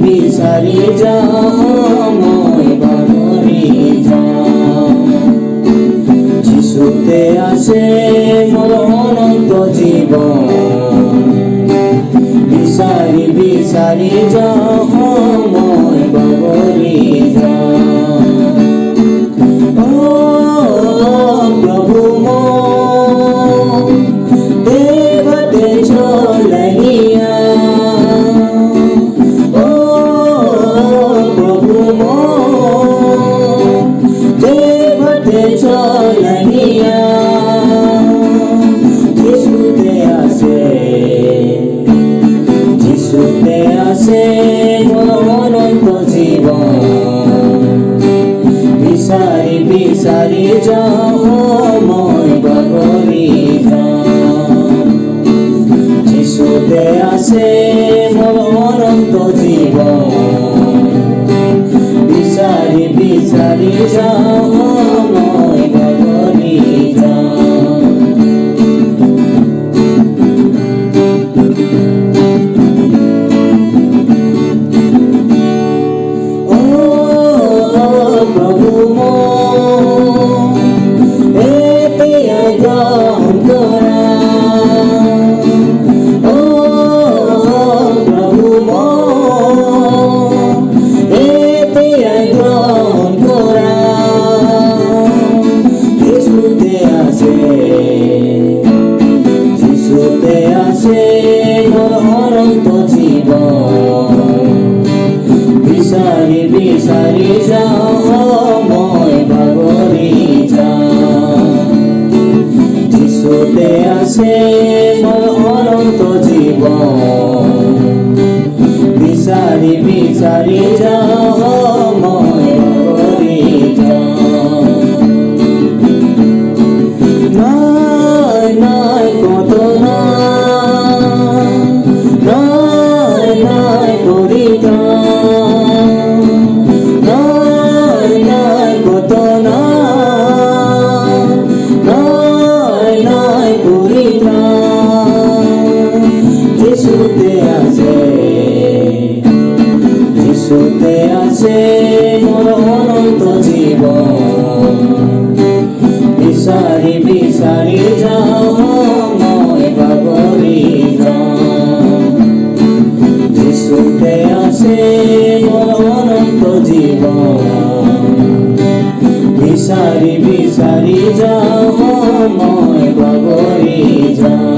বিচাৰি যাওঁ মই বাগৰি যাওঁ। যিচুতে আছে মোৰ অনন্ত জীৱন, বিচাৰি বিচাৰি যাওঁ মই বাগৰি যাওঁ। प्रभु मोर देवते चलहिया, प्रभु मोर देवते चलहिया। যিচুতে আছে মোৰ অনন্ত জীৱন, বিচাৰি বিচাৰি যাওঁ মই বাগৰি যাওঁ। যিচুতে আছে মোৰ অনন্ত জীৱন, বিচাৰি বিচাৰি যাওঁ মই বাগৰি যাওঁ। प्रभु मोर এতিয়া গ্ৰহণ কৰা, প্ৰভু মোৰ এতিয়া গ্ৰহণ কৰা। যিচুতে আছে মোৰ অনন্ত জীৱন, বিচাৰি বিচাৰি যাওঁ মই বাগৰি যাওঁ। যিচুতে আছে মোৰ অনন্ত জীৱন, বিচাৰি বিচাৰি যাওঁ মই বাগৰি যাওঁ। নাই নাই কতনা, নাই নাই পৰিত্ৰাণ, নাই নাই কতনা, নাই নাই পৰিত্ৰাণ। যিচুতে আছে মোৰ অনন্ত জীৱন, বিচাৰি বিচাৰি যাওঁ মই বাগৰি যাওঁ। যিচুতে আছে মোৰ অনন্ত জীৱন, বিচাৰি বিচাৰি যাওঁ মই বাগৰি যাওঁ।